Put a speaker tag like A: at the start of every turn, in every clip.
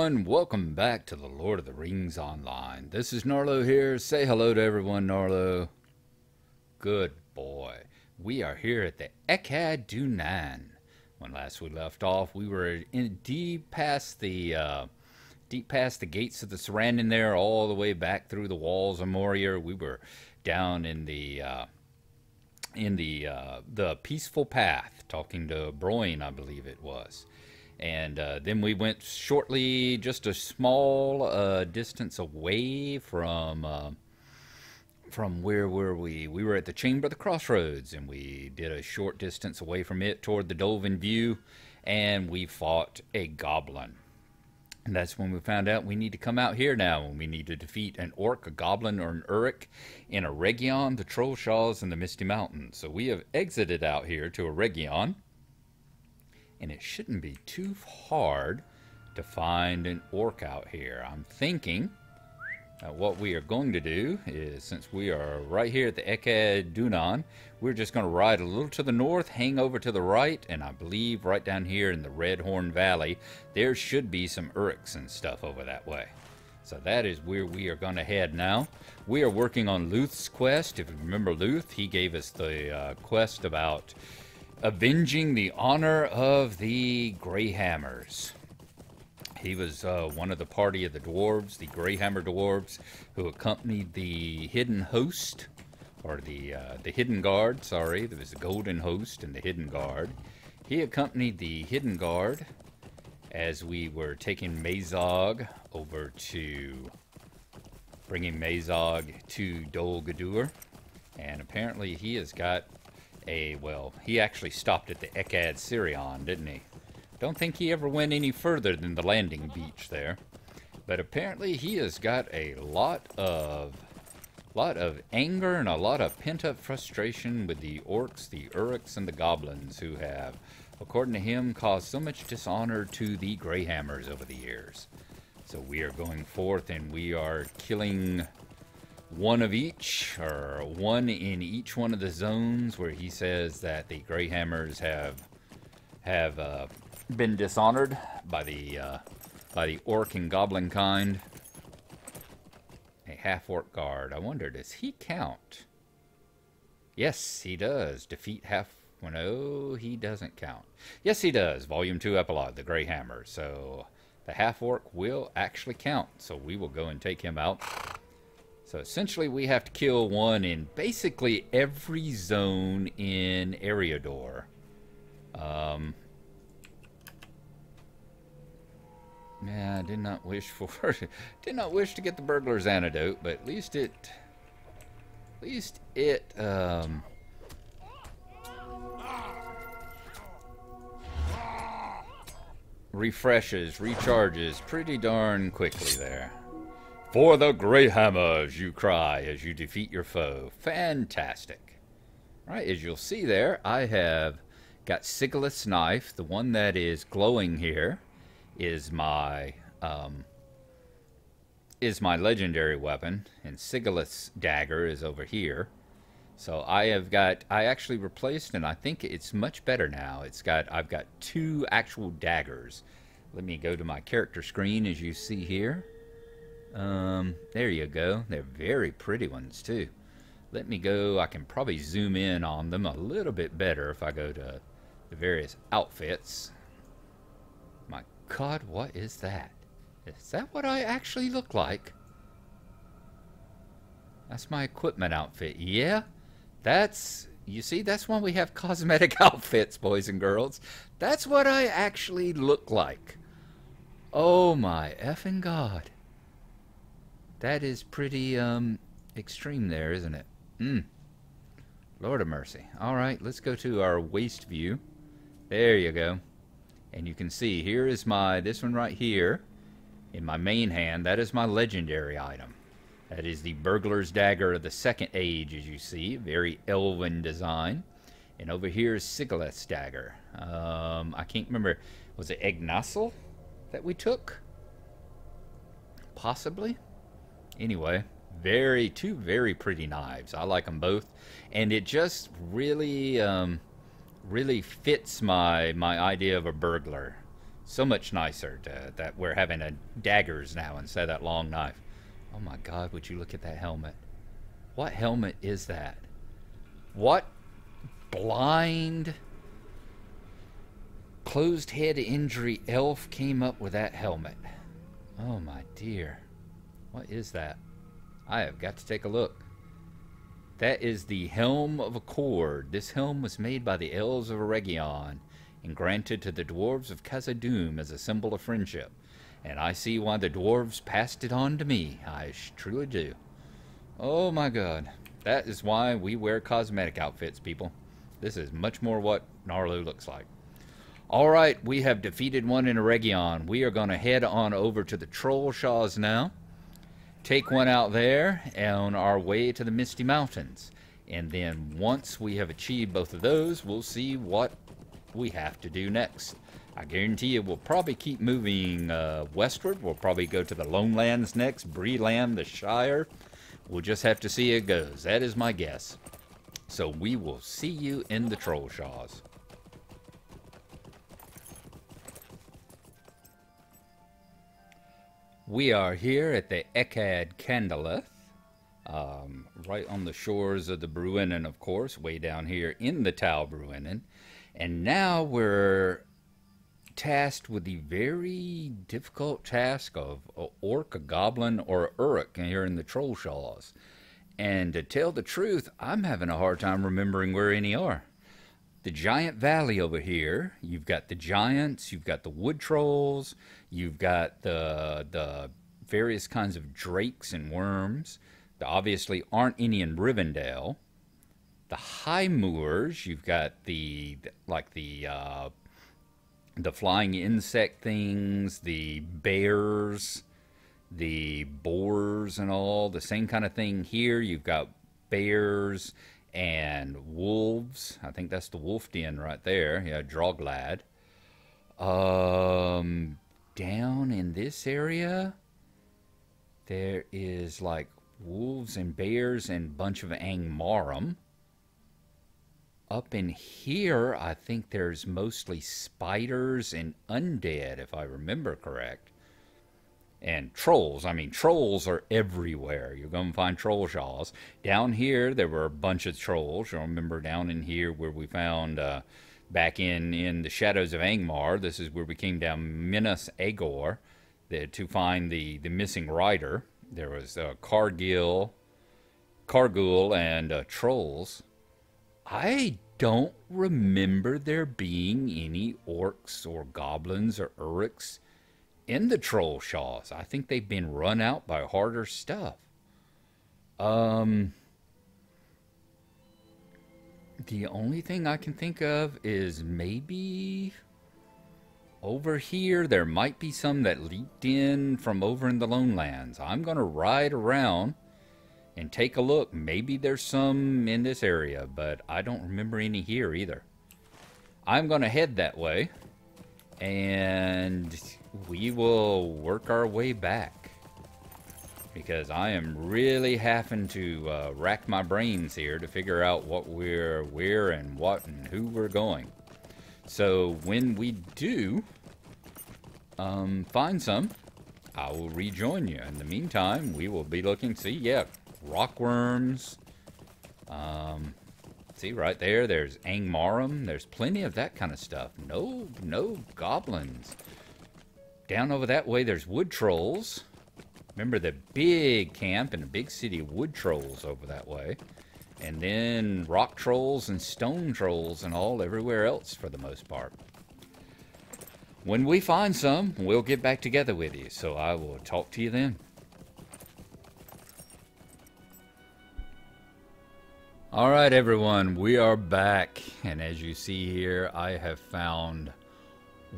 A: everyone, welcome back to the Lord of the Rings Online. This is Gnarlo here. Say hello to everyone, Gnarlo. Good boy. We are here at the Epilogues. When last we left off, we were in deep past the gates of the surrounding there, all the way back through the walls of Moria. We were down in the peaceful path, talking to Broin, I believe it was. And then we went shortly, just a small distance away from where were we? We were at the Chamber of the Crossroads, and we did a short distance away from it toward the Dolven View, and we fought a goblin. And that's when we found out we need to come out here now, and we need to defeat an orc, a goblin, or an uruk in Eregion, the Trollshaws, and the Misty Mountains. So we have exited out here to Eregion. And it shouldn't be too hard to find an orc out here. I'm thinking what we are going to do is, since we are right here at the Epilogues, we're just going to ride a little to the north, hang over to the right, and I believe right down here in the Redhorn Valley, there should be some uruks and stuff over that way. So that is where we are going to head now. We are working on Luth's quest. If you remember Luth, he gave us the quest about avenging the honor of the Greyhammers. He was one of the party of the dwarves, the Greyhammer dwarves, who accompanied the hidden host, or the hidden guard, sorry. There was the golden host and the hidden guard. He accompanied the hidden guard as we were taking Mazog over to, bringing Mazog to Dol Guldur. And apparently he has got he actually stopped at the Epilogues Sirion, didn't he? Don't think he ever went any further than the landing beach there. But apparently he has got a lot of anger and a lot of pent-up frustration with the orcs, the uruks, and the goblins who have, according to him, caused so much dishonor to the Greyhammers over the years. So we are going forth and we are killing one of each, or one in each one of the zones where he says that the Greyhammers have been dishonored by the orc and goblin kind. A half-orc guard. I wonder, does he count? Yes, he does. Defeat half... Well, no, he doesn't count. Yes, he does. Volume 2 Epilogue, the Greyhammer. So the half-orc will actually count. So we will go and take him out. So essentially we have to kill one in basically every zone in Eriador. Yeah, I did not wish to get the burglar's antidote, but at least it refreshes, recharges pretty darn quickly there. For the Greyhammers, you cry as you defeat your foe. Fantastic. All right, as you'll see there, I have got Sigilith's knife. The one that is glowing here is my legendary weapon, and Sigilith's dagger is over here. So I actually replaced, and I think it's much better now. I've got two actual daggers. Let me go to my character screen, as you see here. There you go. They're very pretty ones too. Let me go. I can probably zoom in on them a little bit better if I go to the various outfits. My God, what is that? Is that what I actually look like? That's my equipment outfit. Yeah, you see, that's when we have cosmetic outfits, boys and girls. That's what I actually look like. Oh my effing God. That is pretty extreme there, isn't it? Lord of mercy. All right, let's go to our waist view. There you go. And you can see here is this one right here in my main hand. That is my legendary item. That is the burglar's dagger of the second age, as you see. Very elven design. And over here is Sigilith's dagger. I can't remember. Was it Gnarlo that we took? Possibly. Anyway, two very pretty knives. I like them both, and it just really fits my idea of a burglar. So much nicer that we're having daggers now instead of that long knife. Oh my God, would you look at that helmet? What helmet is that? What blind, closed head injury elf came up with that helmet? Oh my dear. What is that? I have got to take a look. That is the Helm of Accord. This helm was made by the elves of Eregion and granted to the dwarves of Khazad-dûm as a symbol of friendship. And I see why the dwarves passed it on to me. I truly do. Oh my God. That is why we wear cosmetic outfits, people. This is much more what Gnarlo looks like. Alright, we have defeated one in Eregion. We are going to head on over to the Trollshaws now. Take one out there on our way to the Misty Mountains. And then once we have achieved both of those, we'll see what we have to do next. I guarantee you we'll probably keep moving westward. We'll probably go to the Lone Lands next, Breland, the Shire. We'll just have to see how it goes. That is my guess. So we will see you in the Trollshaws. We are here at the Echad Candleth, right on the shores of the Bruinen, of course, way down here in the Tal Bruinen. And now we're tasked with the very difficult task of a orc, a goblin, or a uruk here in the Trollshaws. And to tell the truth, I'm having a hard time remembering where any are. The giant valley over here, you've got the giants, you've got the wood trolls, you've got the various kinds of drakes and worms. There obviously aren't any in Rivendell. The high moors, you've got the flying insect things, the bears, the boars and all, the same kind of thing here. You've got bears and wolves. I think that's the wolf den right there. Yeah, Droglad. Down in this area, there is like wolves and bears and a bunch of Angmarum. Up in here, I think there's mostly spiders and undead, if I remember correct. And trolls. I mean, trolls are everywhere. You're going to find Trollshaws. Down here, there were a bunch of trolls. You'll remember down in here where we found, back in the Shadows of Angmar, this is where we came down Minas Agor to find the missing rider. There was Cargul, and trolls. I don't remember there being any orcs or goblins or uruks in the Trollshaws. I think they've been run out by harder stuff. The only thing I can think of is maybe over here there might be some that leaked in from over in the Lone Lands. I'm going to ride around and take a look. Maybe there's some in this area, but I don't remember any here either. I'm going to head that way, and we will work our way back, because I am really having to rack my brains here to figure out what where and what and who we're going. So when we do find some, I will rejoin you. In the meantime, we will be looking. See, yeah, rockworms. See right there, there's Angmarum. There's plenty of that kind of stuff. No goblins. Down over that way, there's wood trolls. Remember the big camp and the big city of wood trolls over that way. And then rock trolls and stone trolls and all everywhere else for the most part. When we find some, we'll get back together with you. So I will talk to you then. Alright everyone, we are back. And as you see here, I have found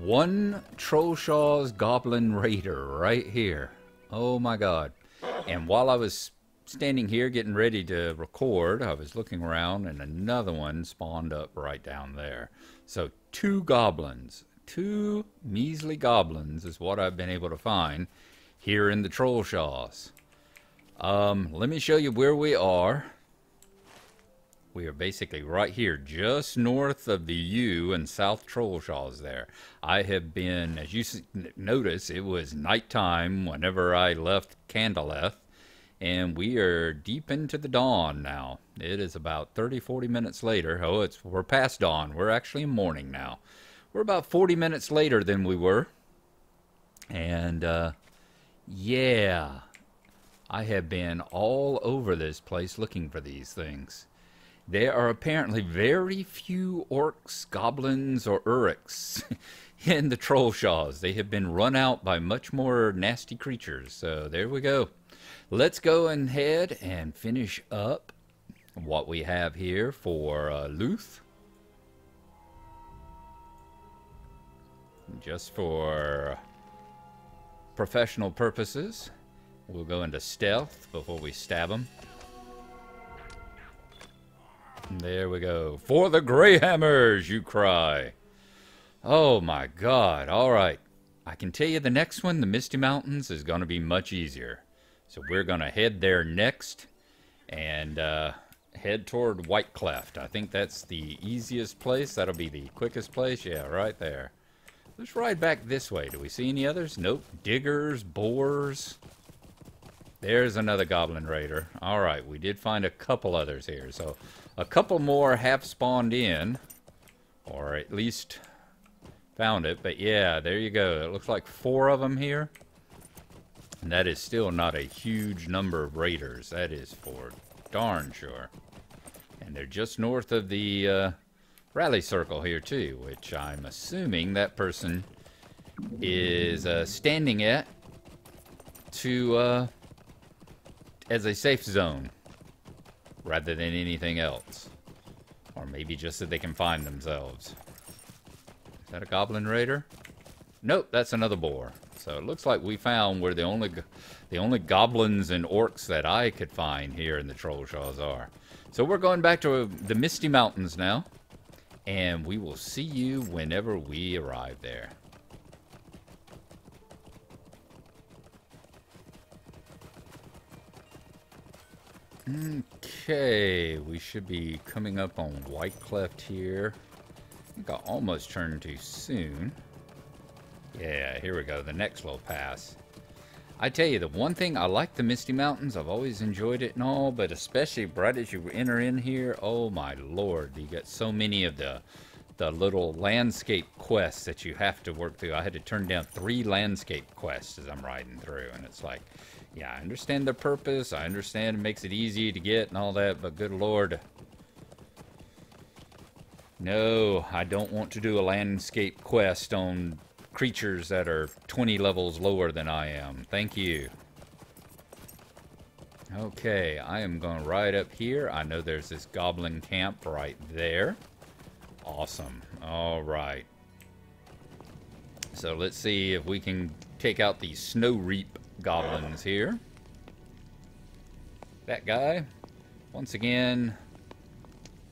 A: one Trollshaws Goblin Raider right here. Oh my God. And while I was standing here getting ready to record, I was looking around and another one spawned up right down there. So 2 goblins. 2 measly goblins is what I've been able to find here in the Trollshaws. Let me show you where we are. We are basically right here, just north of the U and South Trollshaws there. I have been, as you notice, it was nighttime whenever I left Candleth, and we are deep into the dawn now. It is about 30-40 minutes later. Oh, we're past dawn. We're actually in morning now. We're about 40 minutes later than we were. And, yeah, I have been all over this place looking for these things. There are apparently very few orcs, goblins, or uruks in the Trollshaws. They have been run out by much more nasty creatures. So there we go. Let's go ahead and finish up what we have here for Luth. Just for professional purposes, we'll go into stealth before we stab them. There we go. For the Greyhammers, you cry. Oh my god. Alright. I can tell you the next one, the Misty Mountains, is going to be much easier. So we're going to head there next and head toward White Cleft. I think that's the easiest place. That'll be the quickest place. Yeah, right there. Let's ride back this way. Do we see any others? Nope. Diggers, boars. There's another goblin raider. Alright, we did find a couple others here. So a couple more have spawned in. Or at least found it. But yeah, there you go. It looks like 4 of them here. And that is still not a huge number of raiders. That is for darn sure. And they're just north of the rally circle here too, which I'm assuming that person is standing at to as a safe zone rather than anything else, or maybe just so they can find themselves. Is that a goblin raider? Nope, that's another boar. So it looks like we found where the only goblins and orcs that I could find here in the Trollshaws are. So we're going back to the Misty Mountains now, and we will see you whenever we arrive there. Okay, we should be coming up on White Cleft here. I think I almost turned too soon. Yeah, here we go, the next little pass. I tell you, the one thing, I like the Misty Mountains. I've always enjoyed it and all, but especially right as you enter in here, oh my lord, you get so many of the little landscape quests that you have to work through. I had to turn down 3 landscape quests as I'm riding through, and it's like, yeah, I understand the purpose, I understand it makes it easy to get and all that, but good lord. No, I don't want to do a landscape quest on creatures that are 20 levels lower than I am. Thank you. Okay, I am going to ride up here. I know there's this goblin camp right there. Awesome. All right. So let's see if we can take out the snow reap goblins here. That guy, once again,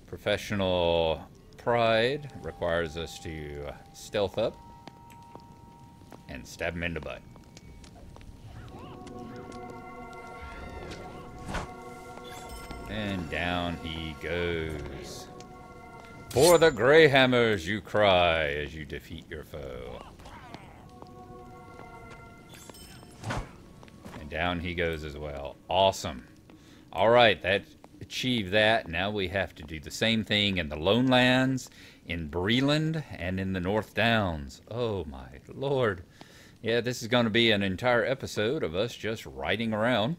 A: professional pride requires us to stealth up and stab him in the butt. And down he goes. For the Greyhammers, you cry as you defeat your foe. And down he goes as well. Awesome. Alright, that achieved that. Now we have to do the same thing in the Lone Lands, in Breland, and in the North Downs. Oh my lord. Yeah, this is going to be an entire episode of us just riding around.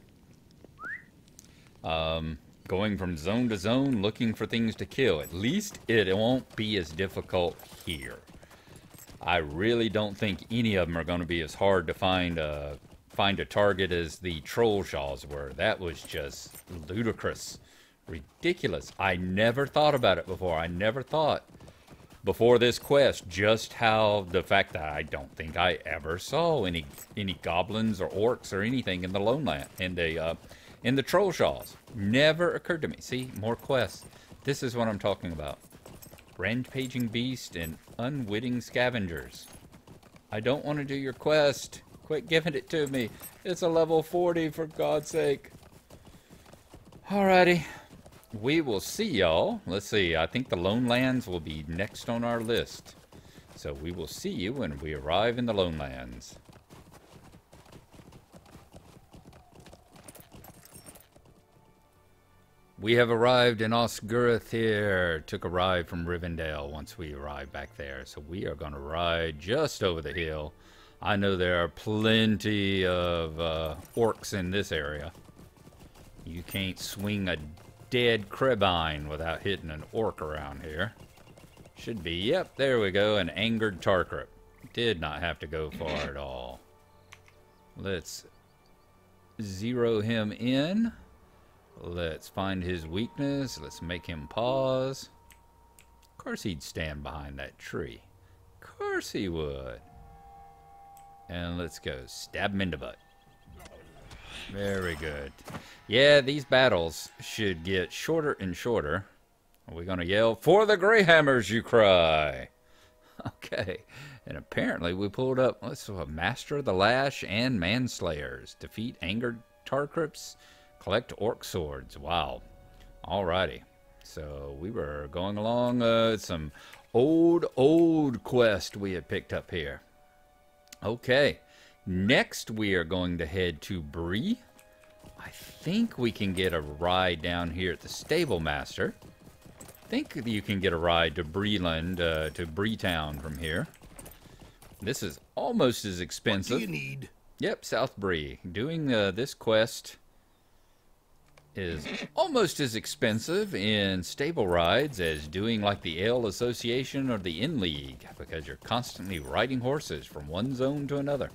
A: Going from zone to zone, looking for things to kill. At least it won't be as difficult here. I really don't think any of them are going to be as hard to find a target as the Trollshaws were. That was just ludicrous. Ridiculous. I never thought about it before. I never thought before this quest just how the fact that I don't think I ever saw any goblins or orcs or anything in the Lone Land, in the Trollshaws. Never occurred to me. See, more quests. This is what I'm talking about. Rampaging beast and unwitting scavengers. I don't want to do your quest. Quit giving it to me. It's a level 40, for God's sake. Alrighty. we will see y'all. Let's see. I think the Lone Lands will be next on our list. So we will see you when we arrive in the Lone Lands. We have arrived in Osgurth here. Took a ride from Rivendell once we arrived back there. So we are going to ride just over the hill. I know there are plenty of orcs in this area. You can't swing a dead Krebine without hitting an orc around here. Should be, yep, there we go, an angered Tarkrip. Did not have to go far at all. Let's zero him in. Let's find his weakness. Let's make him pause. Of course he'd stand behind that tree. Of course he would. And let's go. Stab him in the butt. Very good. Yeah, these battles should get shorter and shorter. Are we going to yell, "For the Greyhammers, you cry"? Okay. And apparently we pulled up, let's Master of the Lash and Manslayers. Defeat angered Tarkrips. Collect orc swords. Wow. Alrighty. So we were going along some old quest we had picked up here. Okay. Next we are going to head to Bree. I think we can get a ride down here at the Stable Master. I think you can get a ride to Breeland, to Breetown from here. This is almost as expensive.
B: What do you need?
A: Yep, South Bree. Doing this quest is almost as expensive in stable rides as doing like the Ale Association or the Inn League, because you're constantly riding horses from one zone to another.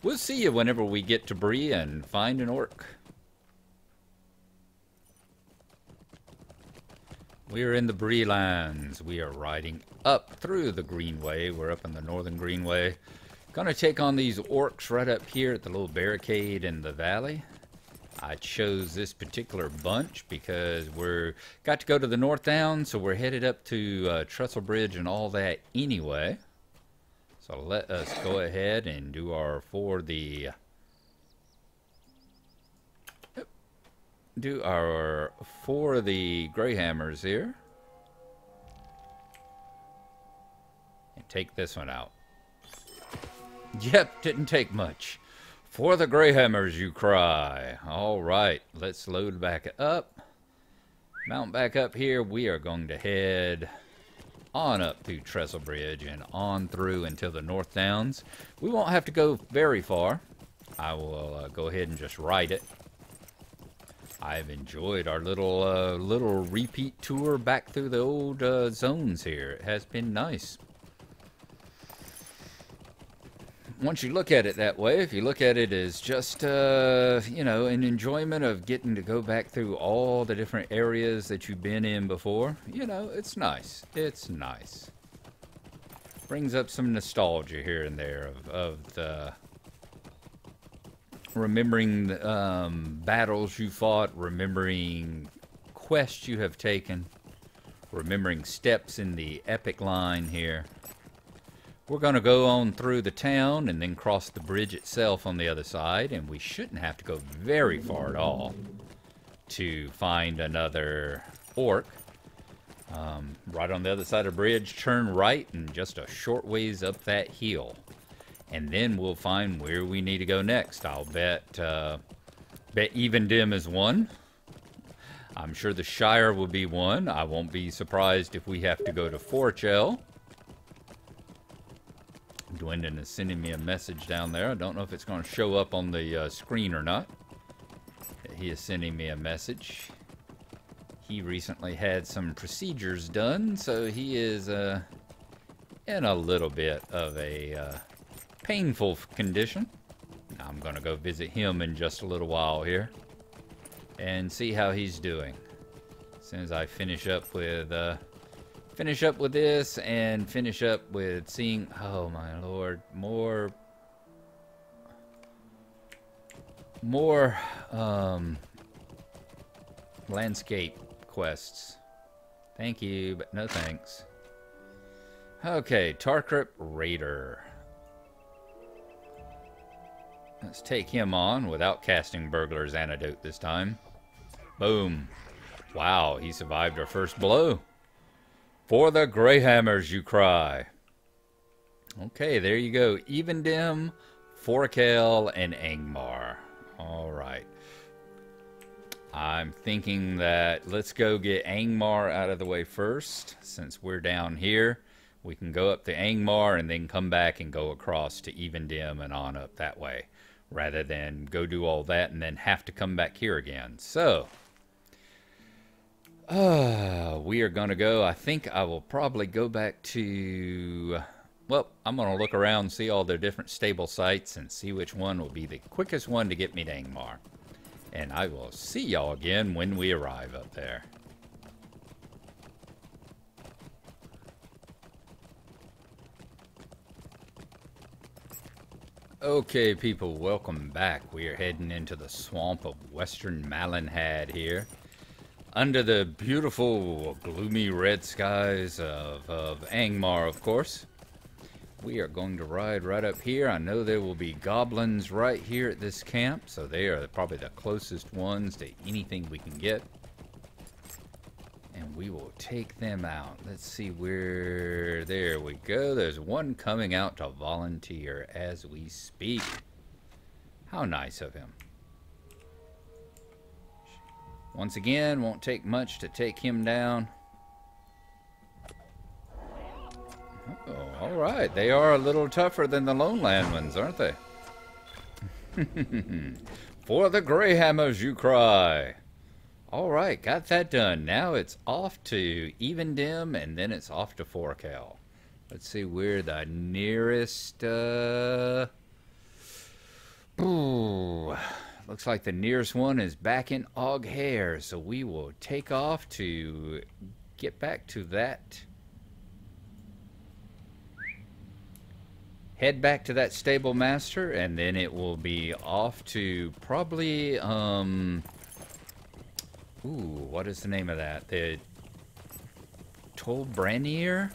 A: We'll see you whenever we get to Bree and find an orc. We are in the Bree lands. We are riding up through the Greenway. We're up in the Northern Greenway. Gonna take on these orcs right up here at the little barricade in the valley. I chose this particular bunch because we're got to go to the North Down, so we're headed up to Trestle Bridge and all that anyway. So let us go ahead and do our for the Greyhammers here. And take this one out. Yep, didn't take much. For the Greyhammers, you cry. All right, let's load back up. Mount back up here. We are going to head on up through Trestle Bridge and on through until the North Downs. We won't have to go very far. I will go ahead and just ride it. I've enjoyed our little repeat tour back through the old zones here. It has been nice. Once you look at it that way, if you look at it as just, you know, an enjoyment of getting to go back through all the different areas that you've been in before, you know, it's nice. It's nice. Brings up some nostalgia here and there of the remembering battles you fought, remembering quests you have taken, remembering steps in the epic line here. We're going to go on through the town and then cross the bridge itself on the other side, and we shouldn't have to go very far at all to find another orc. Right on the other side of the bridge, turn right and just a short ways up that hill. And then we'll find where we need to go next. I'll bet Even Dim is one. I'm sure the Shire will be one. I won't be surprised if we have to go to Forchell. Dwendon is sending me a message down there. I don't know if it's going to show up on the screen or not. He is sending me a message. He recently had some procedures done, so he is in a little bit of a painful condition. I'm going to go visit him in just a little while here and see how he's doing. As soon as I finish up with this and finish up with seeing, oh my lord, more landscape quests. Thank you, but no thanks. Okay, Tarkrip Raider. Let's take him on without casting Burglar's Antidote this time. Boom. Wow, he survived our first blow. For the Greyhammers, you cry. Okay, there you go. Evendim, Forkel, and Angmar. All right. I'm thinking that let's go get Angmar out of the way first. Since we're down here, we can go up to Angmar and then come back and go across to Evendim and on up that way, rather than go do all that and then have to come back here again. So, we are going to go. I think I will probably go back to... Well, I'm going to look around, see all their different stable sites, and see which one will be the quickest one to get me to Angmar. And I will see y'all again when we arrive up there. Okay, people, welcome back. We are heading into the swamp of Western Malinhad here. Under the beautiful, gloomy red skies of Angmar, of course. We are going to ride right up here. I know there will be goblins right here at this camp, so they are probably the closest ones to anything we can get. And we will take them out. Let's see where... There we go. There's one coming out to volunteer as we speak. How nice of him. Once again, won't take much to take him down. Oh, all right. They are a little tougher than the Loneland ones, aren't they? For the Greyhammers, you cry. All right, got that done. Now it's off to Evendim, and then it's off to Forkel. Let's see where the nearest... Ooh, looks like the nearest one is back in Oghair, so we will take off to get back to that... Head back to that stable master, and then it will be off to probably, ooh, what is the name of that? The Tolbranier?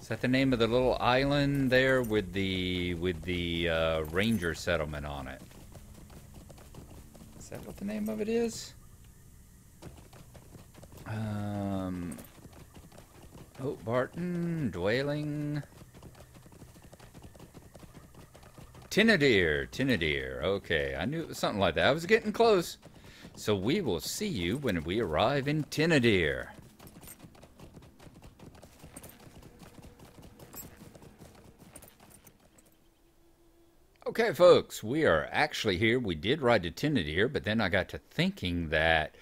A: Is that the name of the little island there with the ranger settlement on it? Is that what the name of it is? Oh, Barton, Dwelling... Tinadir. Okay, I knew it was something like that. I was getting close. So we will see you when we arrive in Tinadir. Okay, folks, we are actually here. We did ride to Tinadir, but then I got to thinking that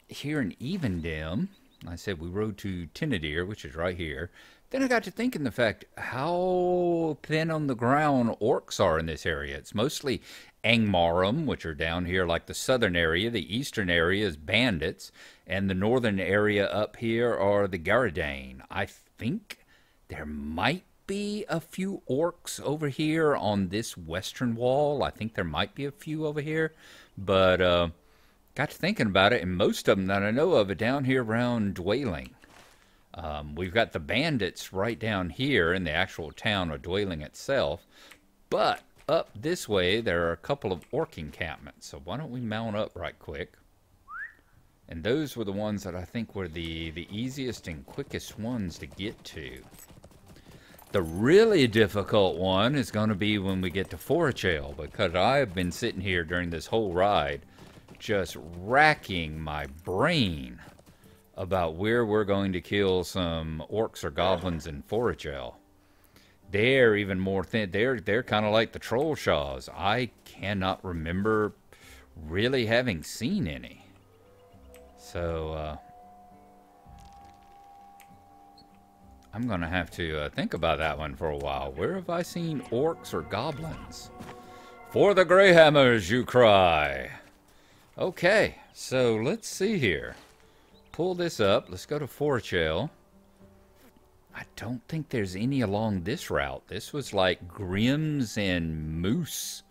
A: here in Evendim, I said we rode to Tinadir, which is right here. Then I got to thinking the fact how thin on the ground orcs are in this area. It's mostly Angmarum, which are down here like the southern area. The eastern area is bandits. And the northern area up here are the Garadane. I think there might be a few orcs over here on this western wall. I think there might be a few over here. But got to thinking about it, and most of them that I know of are down here around Dwelling. We've got the bandits right down here in the actual town of Dwelling itself, but up this way there are a couple of orc encampments, so why don't we mount up right quick? And those were the ones that I think were the easiest and quickest ones to get to. The really difficult one is going to be when we get to Forachale, because I have been sitting here during this whole ride just racking my brain about where we're going to kill some orcs or goblins in Forachale. They're even more thin. They're kind of like the Trollshaws. I cannot remember really having seen any. So, I'm going to have to think about that one for a while. Where have I seen orcs or goblins? For the Greyhammers, you cry. Okay, so let's see here. Pull this up. Let's go to Forachale. I don't think there's any along this route. This was like Grimm's and Moose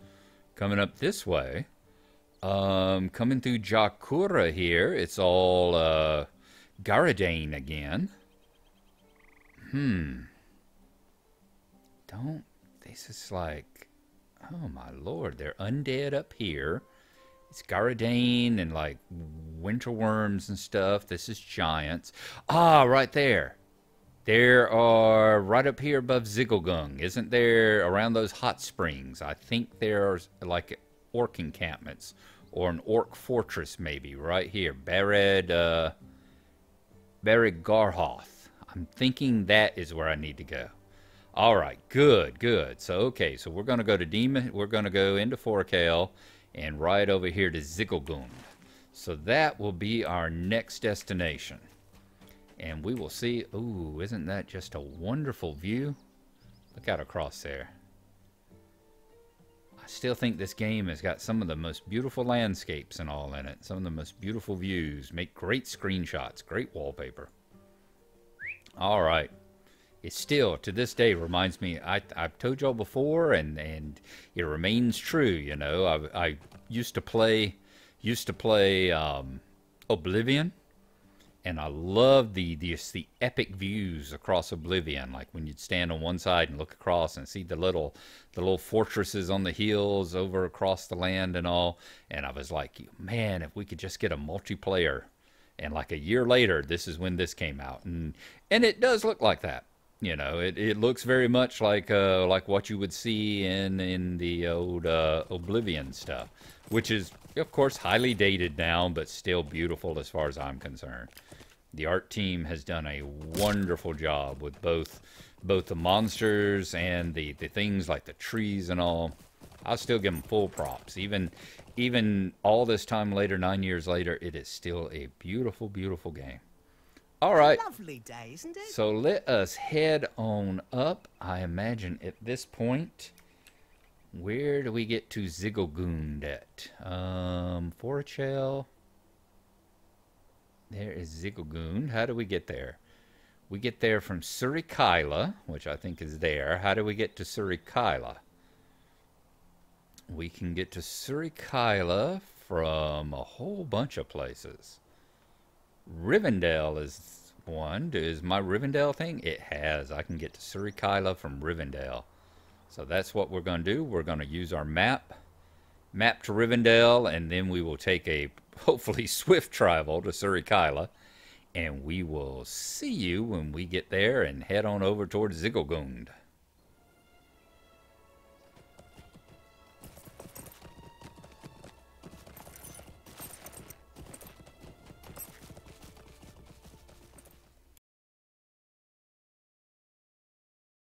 A: coming up this way. Coming through Jakura here, it's all Garadane again. This is like, oh my lord, they're undead up here. It's Garadane and like winter worms and stuff. This is giants. Ah, right there. There are right up here above Ziggelgung. Isn't there around those hot springs? I think there's like orc encampments or an orc fortress maybe right here. Bered Garhoth. I'm thinking that is where I need to go. All right, good, good. So okay, so we're gonna go to Demon. We're gonna go into Forkale and right over here to Ziggelgung. So that will be our next destination. And we will see. Ooh, isn't that just a wonderful view? Look out across there. I still think this game has got some of the most beautiful landscapes and all in it. Some of the most beautiful views. Make great screenshots. Great wallpaper. All right. It still, to this day, reminds me. I've told y'all before, and it remains true. You know, I used to play Oblivion. And I love the epic views across Oblivion, like when you'd stand on one side and look across and see the little fortresses on the hills over across the land and all. And I was like, man, if we could just get a multiplayer. And like a year later, this is when this came out, and it does look like that. You know, it looks very much like what you would see in the old Oblivion stuff, which is of course highly dated now, but still beautiful as far as I'm concerned. The art team has done a wonderful job with both the monsters and the things like the trees and all. I'll still give them full props. Even all this time later, 9 years later, it is still a beautiful, beautiful game. All right.
B: Lovely day, isn't it?
A: So let us head on up. I imagine at this point, where do we get to Ziggelgung at? Forchel. There is Ziggelgung. How do we get there? We get there from Surikaila, which I think is there. How do we get to Surikaila? We can get to Surikaila from a whole bunch of places. Rivendell is one. Is my Rivendell thing? It has. I can get to Surikaila from Rivendell. So that's what we're going to do. We're going to use our map to Rivendell, and then we will take a hopefully swift travel to Surikaila, and we will see you when we get there and head on over towards Ziggelgung.